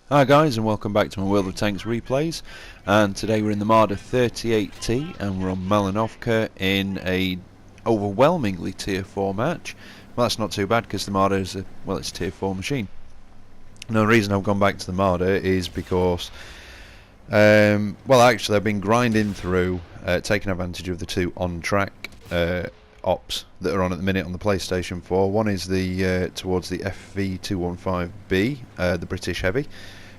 Hi guys, and welcome back to my World of Tanks replays. And today we're in the Marder 38T and we're on Malinovka in a overwhelmingly tier 4 match. Well, that's not too bad because the Marder is it's a tier 4 machine. Now the reason I've gone back to the Marder is because actually I've been grinding through taking advantage of the two on-track ops that are on at the minute on the PlayStation 4. One is the towards the FV215B, the British Heavy.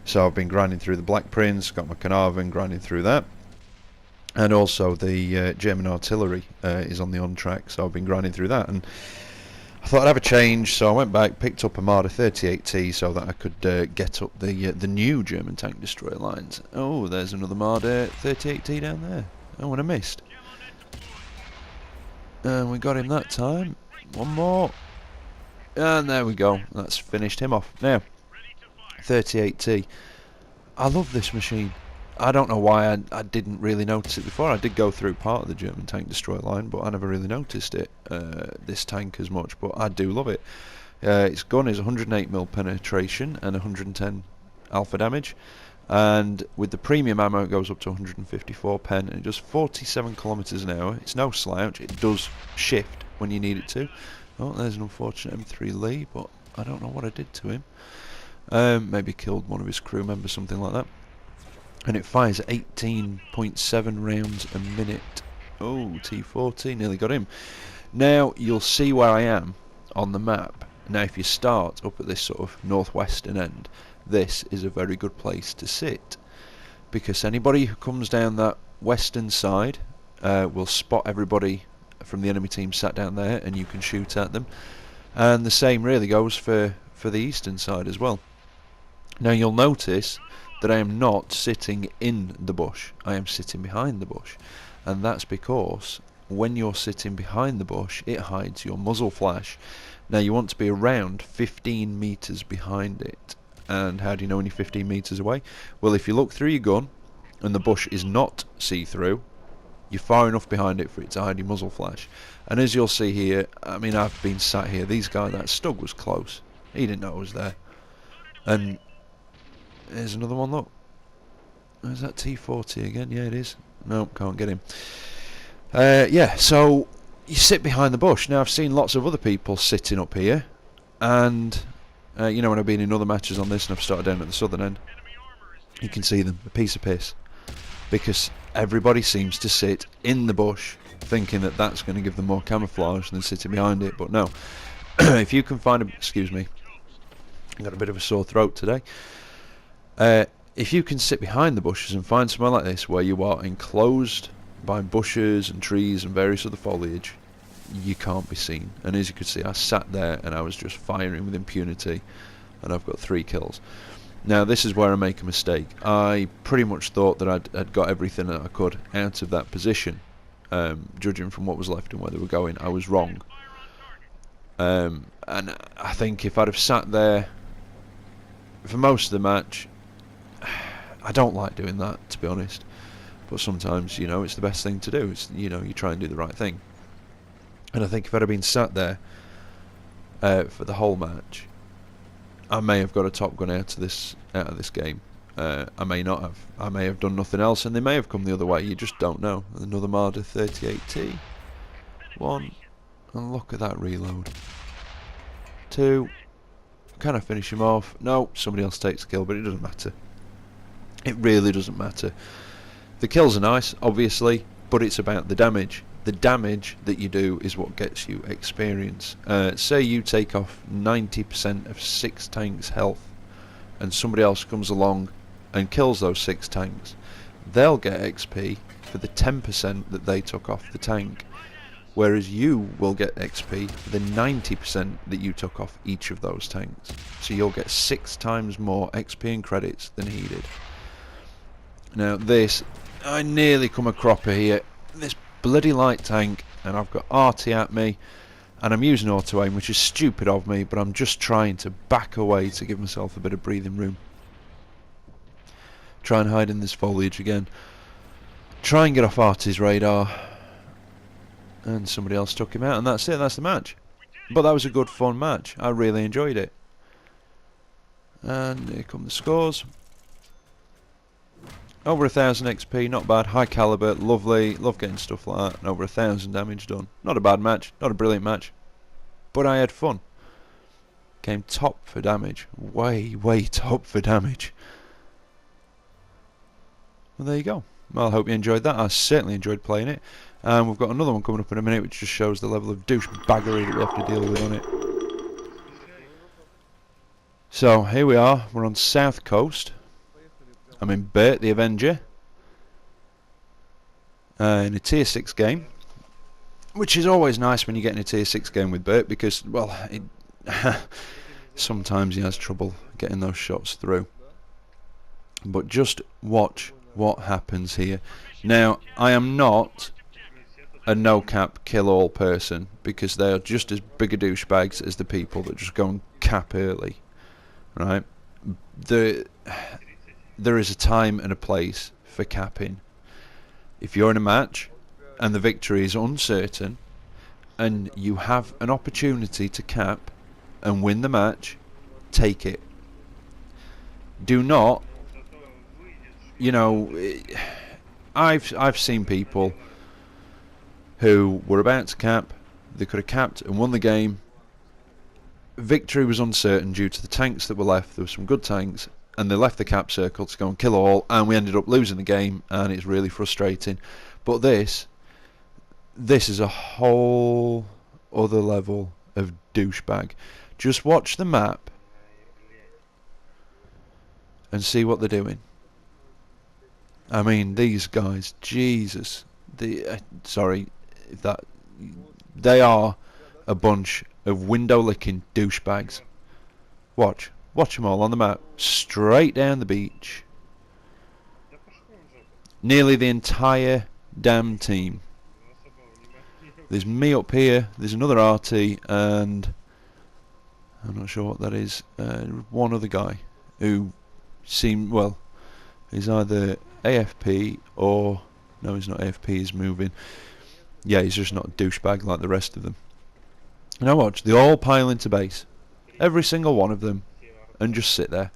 So I've been grinding through the Black Prince, got my Carnarvon, grinding through that. And also the German artillery is on the on-track, so I've been grinding through that. And I thought I'd have a change, so I went back, picked up a Marder 38T so that I could get up the new German tank destroyer lines. Oh, there's another Marder 38T down there. Oh, and I missed. And we got him that time. One more. And there we go. That's finished him off. Now, 38T. I love this machine. I don't know why I didn't really notice it before. I did go through part of the German tank destroyer line, but I never really noticed it, this tank as much, but I do love it. Its gun is 108mm penetration and 110 alpha damage, and with the premium ammo it goes up to 154 pen and it does 47 kilometers an hour. It's no slouch. It does shift when you need it to. Oh, there's an unfortunate M3 Lee, but I don't know what I did to him. Maybe killed one of his crew members, something like that. And it fires 18.7 rounds a minute. Oh, T40, nearly got him. Now you'll see where I am on the map. Now if you start up at this sort of northwestern end, this is a very good place to sit, because anybody who comes down that western side will spot everybody from the enemy team sat down there, and you can shoot at them. And the same really goes for the eastern side as well. Now you'll notice that I am not sitting in the bush, I am sitting behind the bush, and that's because when you're sitting behind the bush it hides your muzzle flash. Now you want to be around 15 meters behind it. And how do you know when you're 15 meters away? Well, if you look through your gun and the bush is not see-through, you're far enough behind it for it to hide your muzzle flash. And as you'll see here, I mean, I've been sat here, these guys, that Stug was close, he didn't know I was there. And there's another one, look. Is that T40 again? Yeah, it is. Nope, can't get him. Yeah, so you sit behind the bush. Now, I've seen lots of other people sitting up here, and you know, when I've been in other matches on this and I've started down at the southern end, you can see them, a piece of piss, because everybody seems to sit in the bush thinking that that's going to give them more camouflage than sitting behind it. But no, if you can find a, excuse me, I've got a bit of a sore throat today. If you can sit behind the bushes and find somewhere like this where you are enclosed by bushes and trees and various other foliage, you can't be seen. And as you could see, I sat there and I was just firing with impunity, and I've got 3 kills. Now this is where I make a mistake. I pretty much thought that I'd got everything that I could out of that position, judging from what was left and where they were going. I was wrong, and I think if I'd have sat there for most of the match, I don't like doing that, to be honest, but sometimes, you know, it's the best thing to do. It's, you know, you try and do the right thing. And I think if I'd have been sat there for the whole match, I may have got a top gun out of this game. I may not have. I may have done nothing else, and they may have come the other way. You just don't know. Another Marder 38T. 1, and look at that reload. 2. Can I finish him off? No, somebody else takes the kill, but it doesn't matter. It really doesn't matter. The kills are nice, obviously, but it's about the damage. The damage that you do is what gets you experience. Say you take off 90% of 6 tanks' health, and somebody else comes along and kills those 6 tanks. They'll get XP for the 10% that they took off the tank, whereas you will get XP for the 90% that you took off each of those tanks. So you'll get 6 times more XP and credits than he did. Now this, I nearly come a cropper here. This bloody light tank, and I've got RT at me, and I'm using auto aim, which is stupid of me, but I'm just trying to back away to give myself a bit of breathing room. Try and hide in this foliage again. Try and get off RT's radar. And somebody else took him out, and that's it, that's the match. But that was a good fun match. I really enjoyed it. And here come the scores. Over 1000 XP, not bad. High caliber, lovely. Love getting stuff like that. And over 1000 damage done. Not a bad match, not a brilliant match, but I had fun. Came top for damage. Way top for damage. Well, there you go. Well, I hope you enjoyed that. I certainly enjoyed playing it. And we've got another one coming up in a minute, which just shows the level of douchebaggery that we have to deal with on it. So, here we are. We're on South Coast. I'm in Bert the Avenger. In a Tier 6 game. Which is always nice when you get in a Tier 6 game with Bert, because, well, sometimes he has trouble getting those shots through. But just watch what happens here. Now, I am not a no-cap kill-all person, because they are just as big a douchebags as the people that just go and cap early. Right? There is a time and a place for capping. If you're in a match and the victory is uncertain and you have an opportunity to cap and win the match, take it. Do not, you know, I've seen people who were about to cap, they could have capped and won the game. Victory was uncertain due to the tanks that were left. There were some good tanks, and they left the cap circle to go and kill all, and we ended up losing the game, and it's really frustrating. But this is a whole other level of douchebag. Just watch the map and see what they're doing. I mean, these guys, Jesus, sorry if that, they are a bunch of window-licking douchebags. Watch them all on the map, straight down the beach. Nearly the entire damn team. There's me up here, there's another RT, and I'm not sure what that is. One other guy who seemed, well, he's either AFP or, no, he's not AFP, he's moving. Yeah, he's just not a douchebag like the rest of them. Now watch, they all pile into base, every single one of them, and just sit there.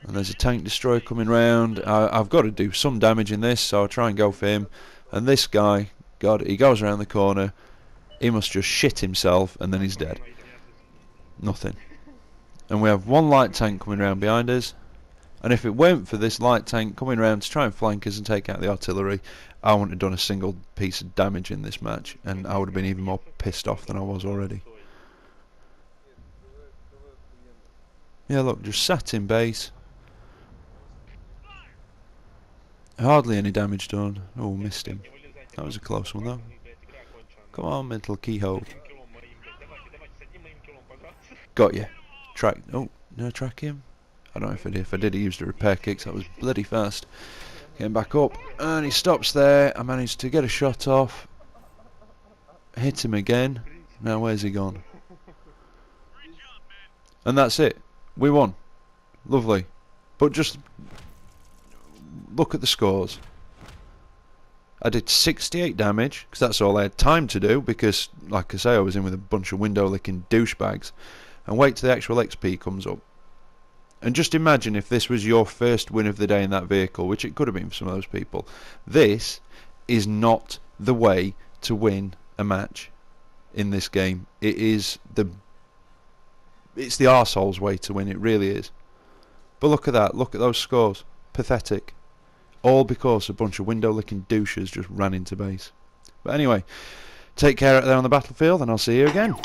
And there's a tank destroyer coming round. I've got to do some damage in this, so I'll try and go for him. And this guy, God, he goes around the corner, he must just shit himself, and then he's dead. Nothing. And we have one light tank coming round behind us, and if it weren't for this light tank coming round to try and flank us and take out the artillery, I wouldn't have done a single piece of damage in this match, and I would have been even more pissed off than I was already. Yeah, look, just sat in base. Hardly any damage done. Oh, missed him. That was a close one though. Come on, mental keyhole. Got you. Track. Oh, no, track him. I don't know if I did. If I did, he used a repair kick, so that was bloody fast. Getting back up, and he stops there. I managed to get a shot off. Hit him again. Now where's he gone? And that's it. We won. Lovely. But just look at the scores. I did 68 damage, because that's all I had time to do, because, like I say, I was in with a bunch of window-licking douchebags. And wait till the actual XP comes up. And just imagine if this was your first win of the day in that vehicle, which it could have been for some of those people. This is not the way to win a match in this game. It's the arsehole's way to win, it really is. But look at that, look at those scores. Pathetic. All because a bunch of window-licking douches just ran into base. But anyway, take care out there on the battlefield, and I'll see you again.